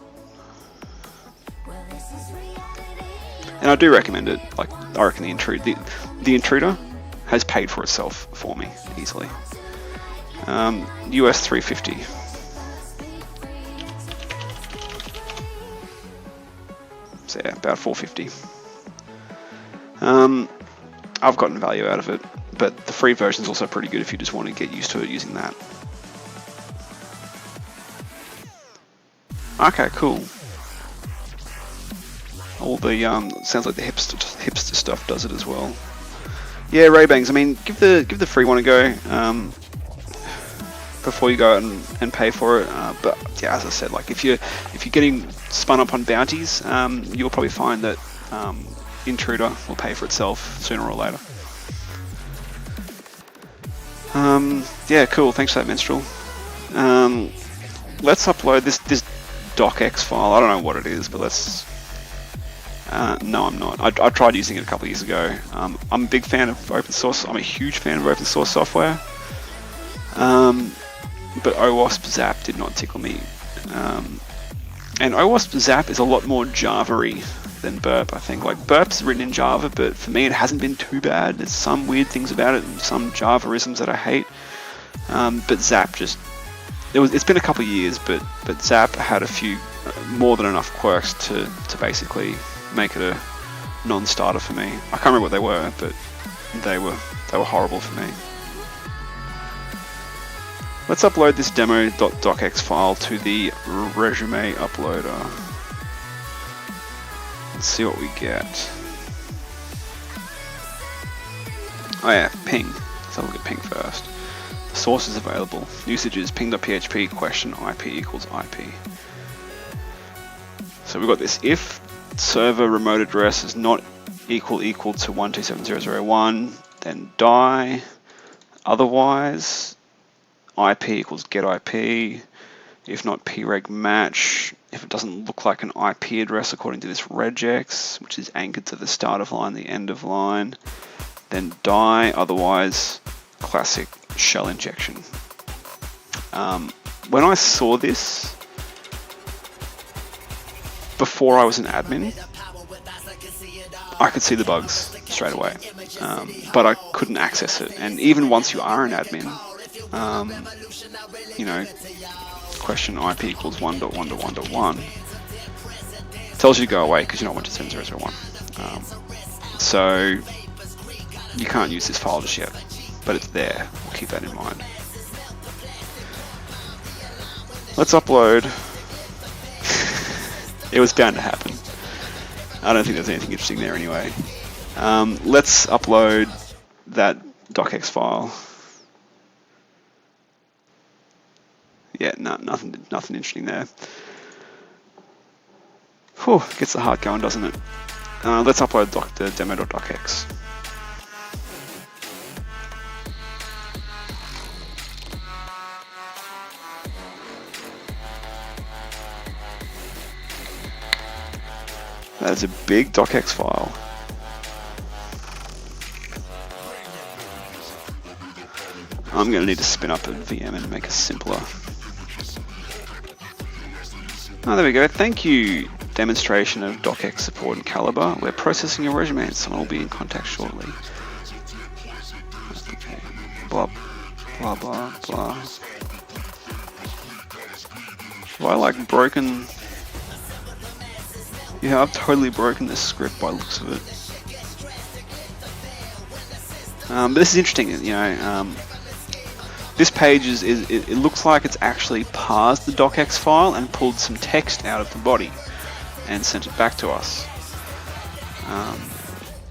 and I do recommend it, like I reckon the intruder has paid for itself for me easily. US 350. So yeah, about 450. I've gotten value out of it, but the free version is also pretty good if you just want to get used to it using that. Okay, cool. All the sounds like the hipster stuff does it as well. Yeah, Ray-Bangs. I mean, give the free one a go before you go out and pay for it. But yeah, as I said, like if you're getting spun up on bounties, you'll probably find that intruder will pay for itself sooner or later. Yeah, cool. Thanks for that, Minstrel. Let's upload this docx file. I don't know what it is, but let's. No, I'm not. I tried using it a couple of years ago. I'm a big fan of open source. I'm a huge fan of open source software. But OWASP Zap did not tickle me. And OWASP Zap is a lot more Java-y than Burp, I think. Like, Burp's written in Java, but for me it hasn't been too bad. There's some weird things about it, and some Java-isms that I hate. But Zap just... It's been a couple of years, but Zap had a few, more than enough quirks to basically make it a non-starter for me. I can't remember what they were, but they were horrible for me. Let's upload this demo.docx file to the resume uploader. Let's see what we get. Oh yeah, ping. Let's have a look at ping first. The source is available. Usage is ping.php question IP equals IP. So we've got this: if server remote address is not equal to 127.0.0.1, then die. Otherwise, IP equals get IP. If not, preg match. If it doesn't look like an IP address according to this regex, which is anchored to the start of line, the end of line, then die. Otherwise, classic shell injection. When I saw this, before I was an admin, I could see the bugs straight away, but I couldn't access it. And even once you are an admin, you know, question IP equals 1.1.1.1 tells you to go away because you're not 127.0.0.1. So you can't use this file just yet, but it's there. We'll keep that in mind. Let's upload. It was bound to happen. I don't think there's anything interesting there anyway. Let's upload that docx file. Yeah, no, nothing interesting there. Whew, gets the heart going, doesn't it? Let's upload the demo.docx. That's a big docx file. I'm going to need to spin up a VM and make it simpler. Oh, there we go. Thank you. Demonstration of docx support in Calibre. We're processing your resume and someone will be in contact shortly. Blah, blah, blah, blah. Have I like broken... Yeah, I've totally broken this script by the looks of it. But this is interesting, you know. This page it looks like it's actually parsed the docx file and pulled some text out of the body and sent it back to us,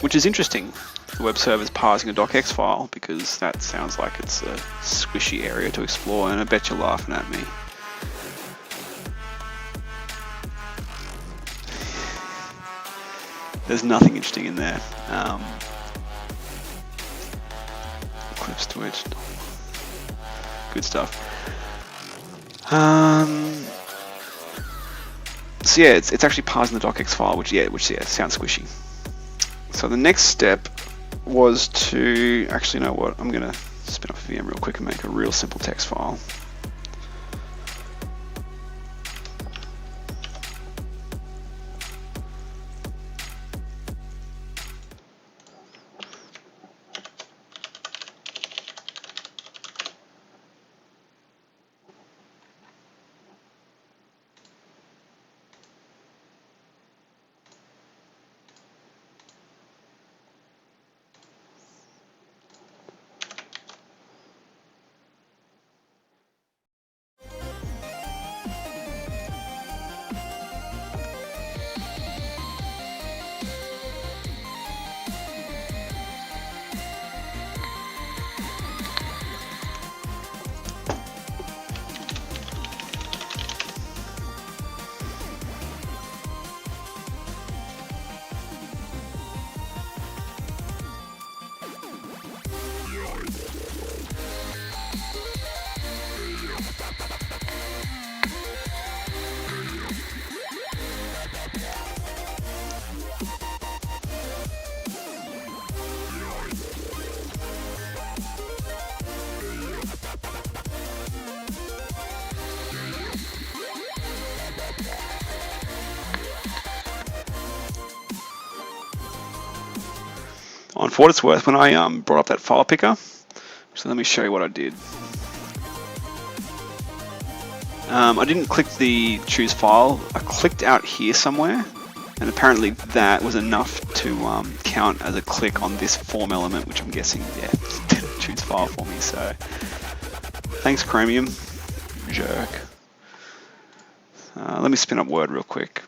which is interesting. The web server is parsing a docx file because that sounds like it's a squishy area to explore, and I bet you're laughing at me. There's nothing interesting in there. Clips to it. Good stuff. So yeah, it's actually parsing the docx file, which sounds squishy. So the next step was to actually, you know what? I'm gonna spin up a VM real quick and make a real simple text file. On for what it's worth, when I brought up that file picker, so let me show you what I did. I didn't click the choose file. I clicked out here somewhere, and apparently that was enough to count as a click on this form element, which I'm guessing, yeah, didn't choose file for me. So thanks, Chromium, jerk. Let me spin up Word real quick.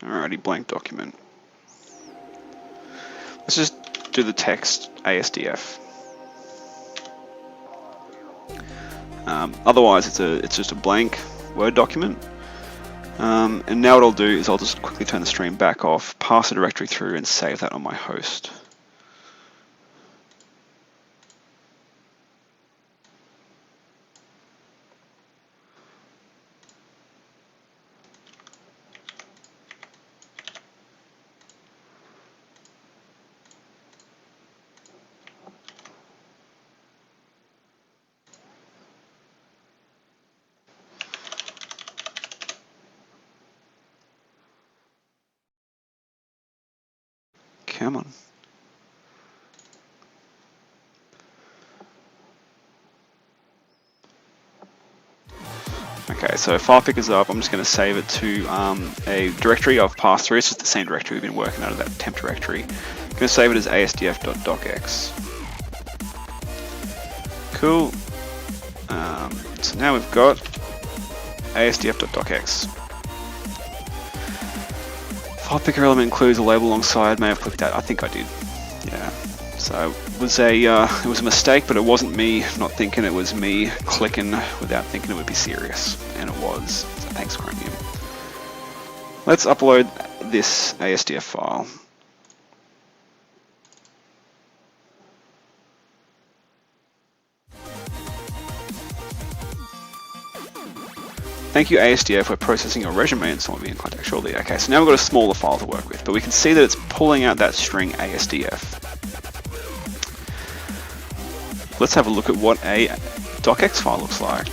Alrighty, blank document. Let's just do the text ASDF. Otherwise, it's just a blank Word document. And now what I'll do is I'll just quickly turn the stream back off, pass the directory through, and save that on my host. Come on. Okay, so file picker's up. I'm just going to save it to a directory I've passed through. It's just the same directory we've been working out of that temp directory. I'm going to save it as asdf.docx. Cool. So now we've got asdf.docx. File picker element includes a label alongside. May have clicked that. I think I did. Yeah. So it was a mistake, but it wasn't me not thinking. It was me clicking without thinking it would be serious, and it was. So thanks, Chromium. Let's upload this ASDF file. Thank you, ASDF, for processing your resume, and someone will be in contact shortly. Okay, so now we've got a smaller file to work with, but we can see that it's pulling out that string ASDF. Let's have a look at what a docx file looks like.